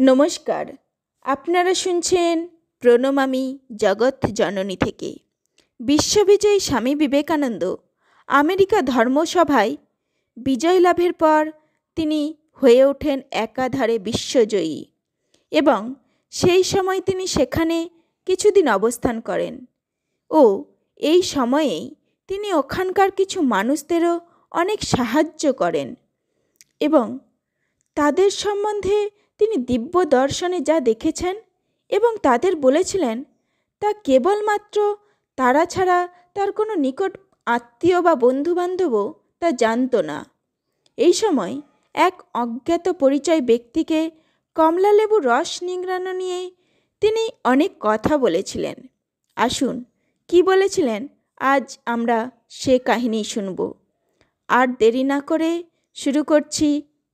নমস্কার, আপনারা শুনছেন প্রণমামী জগৎ জননী থেকে। বিশ্ববিজয়ী স্বামী বিবেকানন্দ আমেরিকা ধর্মসভায় বিজয় লাভের পর তিনি হয়ে ওঠেন একাধারে বিশ্বজয়ী এবং সেই সময় তিনি সেখানে কিছুদিন অবস্থান করেন ও এই সময়েই তিনি ওখানকার কিছু মানুষদেরও অনেক সাহায্য করেন এবং তাদের সম্বন্ধে তিনি দিব্য দর্শনে যা দেখেছেন এবং তাদের বলেছিলেন তা কেবলমাত্র তারা ছাড়া তার কোনো নিকট আত্মীয় বা বন্ধুবান্ধবও তা জানত না। এই সময় এক অজ্ঞাত পরিচয় ব্যক্তিকে কমলালেবু রস নিংড়ানো নিয়ে তিনি অনেক কথা বলেছিলেন। আসুন কি বলেছিলেন আজ আমরা সে কাহিনী শুনব। আর দেরি না করে শুরু করছি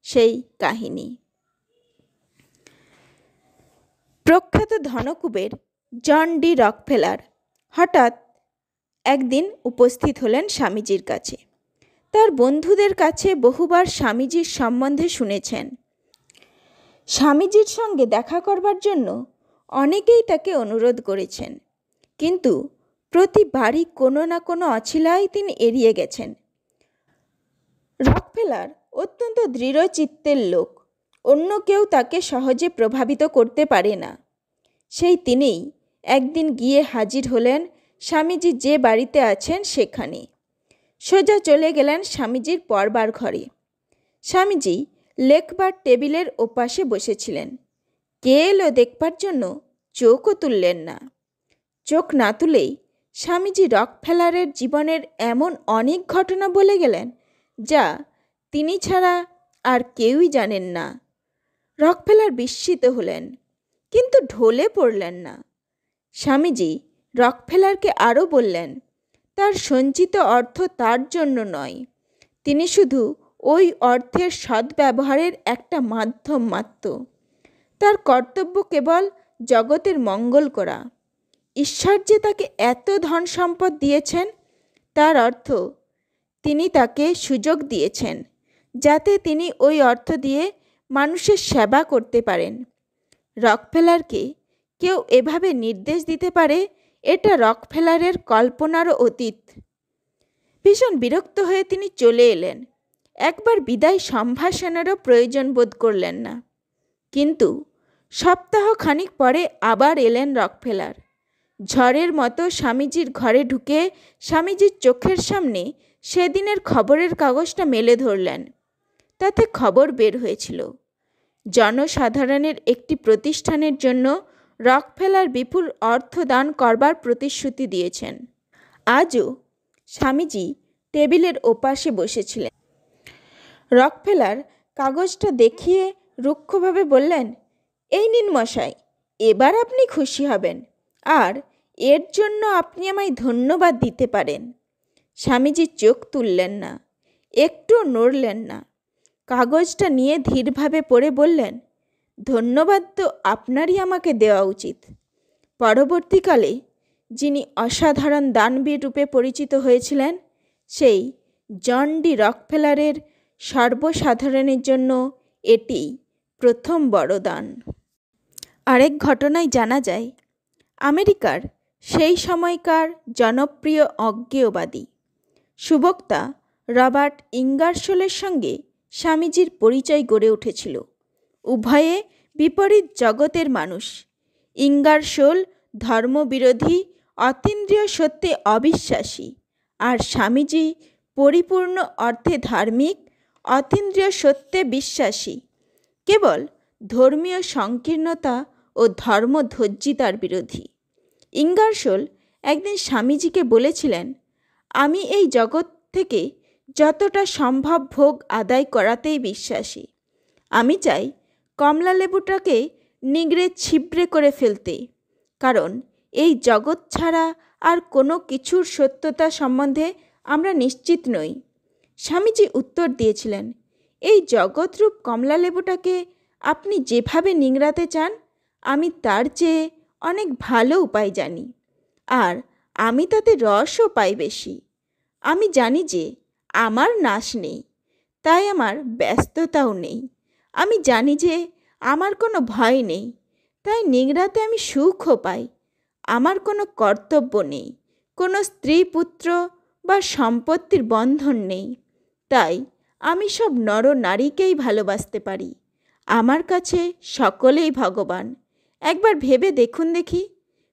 সেই কাহিনী। প্রখ্যাত ধনকুবের জন ডি রকফেলার হঠাৎ একদিন উপস্থিত হলেন স্বামীজির কাছে। তার বন্ধুদের কাছে বহুবার স্বামীজির সম্বন্ধে শুনেছেন। স্বামীজির সঙ্গে দেখা করবার জন্য অনেকেই তাকে অনুরোধ করেছেন, কিন্তু প্রতিবারই কোনো না কোনো অছিলায় তিনি এড়িয়ে গেছেন। রকফেলার অত্যন্ত দৃঢ়চিত্তের লোক, অন্য কেউ তাকে সহজে প্রভাবিত করতে পারে না। সেই তিনিই একদিন গিয়ে হাজির হলেন স্বামীজি যে বাড়িতে আছেন সেখানে। সোজা চলে গেলেন স্বামীজির পড়বার ঘরে। স্বামীজি লেখবার টেবিলের ওপাশে বসেছিলেন। কে এলো দেখবার জন্য চোখও তুললেন না। চোখ না তুলেই স্বামীজি রকফেলারের জীবনের এমন অনেক ঘটনা বলে গেলেন যা তিনি ছাড়া আর কেউই জানেন না। রকফেলার বিস্মিত হলেন, কিন্তু ঢলে পড়লেন না। স্বামীজি রকফেলারকে আরও বললেন, তার সঞ্চিত অর্থ তার জন্য নয়, তিনি শুধু ওই অর্থের সদ্ব্যবহারের একটা মাধ্যম মাত্র। তার কর্তব্য কেবল জগতের মঙ্গল করা। ঈশ্বর যে তাকে এত ধন সম্পদ দিয়েছেন, তার অর্থ তিনি তাকে সুযোগ দিয়েছেন যাতে তিনি ওই অর্থ দিয়ে মানুষের সেবা করতে পারেন। রকফেলারকে কেউ এভাবে নির্দেশ দিতে পারে, এটা রকফেলারের কল্পনারও অতীত। ভীষণ বিরক্ত হয়ে তিনি চলে এলেন। একবার বিদায় সম্ভাষণেরও প্রয়োজন বোধ করলেন না। কিন্তু সপ্তাহ খানিক পরে আবার এলেন রকফেলার। ঝড়ের মতো স্বামীজির ঘরে ঢুকে স্বামীজির চোখের সামনে সেদিনের খবরের কাগজটা মেলে ধরলেন। তাতে খবর বের হয়েছিল, জনসাধারণের একটি প্রতিষ্ঠানের জন্য রকফেলার বিপুল অর্থ দান করবার প্রতিশ্রুতি দিয়েছেন। আজও স্বামীজি টেবিলের ওপাশে বসেছিলেন। রকফেলার কাগজটা দেখিয়ে রুক্ষভাবে বললেন, এই নিন মশাই, এবার আপনি খুশি হবেন, আর এর জন্য আপনি আমায় ধন্যবাদ দিতে পারেন। স্বামীজি চোখ তুললেন না, একটু নড়লেন না। কাগজটা নিয়ে ধীরভাবে পড়ে বললেন, ধন্যবাদ তো আপনারই আমাকে দেওয়া উচিত। পরবর্তীকালে যিনি অসাধারণ দানবীর রূপে পরিচিত হয়েছিলেন, সেই জন ডি রকফেলারের সর্বসাধারণের জন্য এটি প্রথম বড় দান। আরেক ঘটনায় জানা যায়, আমেরিকার সেই সময়কার জনপ্রিয় অজ্ঞেয়বাদী সুবক্তা রবার্ট ইঙ্গারসোলের সঙ্গে স্বামীজির পরিচয় গড়ে উঠেছিল। উভয়ে বিপরীত জগতের মানুষ। ইঙ্গারসোল ধর্মবিরোধী, অতীন্দ্রিয় সত্যে অবিশ্বাসী, আর স্বামীজি পরিপূর্ণ অর্থে ধার্মিক, অতীন্দ্রিয় সত্যে বিশ্বাসী। কেবল ধর্মীয় সংকীর্ণতা ও ধর্মধ্বজিতার বিরোধী। ইঙ্গারসোল একদিন স্বামীজিকে বলেছিলেন, আমি এই জগৎ থেকে যতটা সম্ভব ভোগ আদায় করাতেই বিশ্বাসী। আমি চাই কমলালেবুটাকে নিগড়ে ছিবড়ে করে ফেলতে, কারণ এই জগৎ ছাড়া আর কোনো কিছুর সত্যতা সম্বন্ধে আমরা নিশ্চিত নই। স্বামীজি উত্তর দিয়েছিলেন, এই জগৎরূপ কমলালেবুটাকে আপনি যেভাবে নিংড়াতে চান, আমি তার চেয়ে অনেক ভালো উপায় জানি, আর আমি তাতে রসও পাই বেশি। আমি জানি যে আমার নাশ নেই, তাই আমার ব্যস্ততাও নেই। আমি জানি যে আমার কোনো ভয় নেই, তাই নিংড়াতে আমি সুখও পাই। আমার কোনো কর্তব্য নেই, কোনো স্ত্রী পুত্র বা সম্পত্তির বন্ধন নেই, তাই আমি সব নর নারীকেই ভালোবাসতে পারি। আমার কাছে সকলেই ভগবান। একবার ভেবে দেখুন দেখি,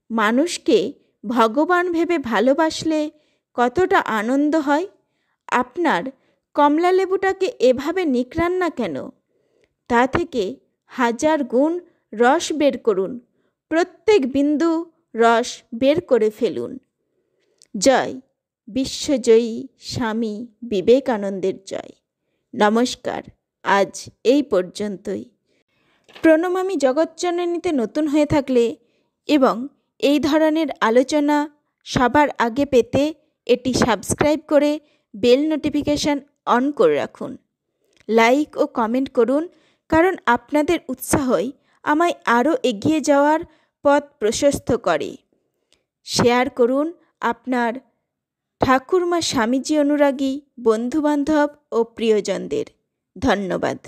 মানুষকে ভগবান ভেবে ভালোবাসলে কতটা আনন্দ হয়। আপনার কমলা লেবুটাকে এভাবে নিকড়ান না কেন? তা থেকে 1000 গুণ রস বের করুন, প্রত্যেক বিন্দু রস বের করে ফেলুন। জয় বিশ্বজয়ী স্বামী বিবেকানন্দের জয়। নমস্কার, আজ এই পর্যন্তই। প্রণমামী জগৎজননীতে নতুন হয়ে থাকলে এবং এই ধরনের আলোচনা সবার আগে পেতে এটি সাবস্ক্রাইব করে বেল নোটিফিকেশান অন করে রাখুন। লাইক ও কমেন্ট করুন, কারণ আপনাদের উৎসাহই আমায় আরও এগিয়ে যাওয়ার পথ প্রশস্ত করে। শেয়ার করুন আপনার ঠাকুরমা স্বামীজি অনুরাগী বন্ধুবান্ধব ও প্রিয়জনদের। ধন্যবাদ।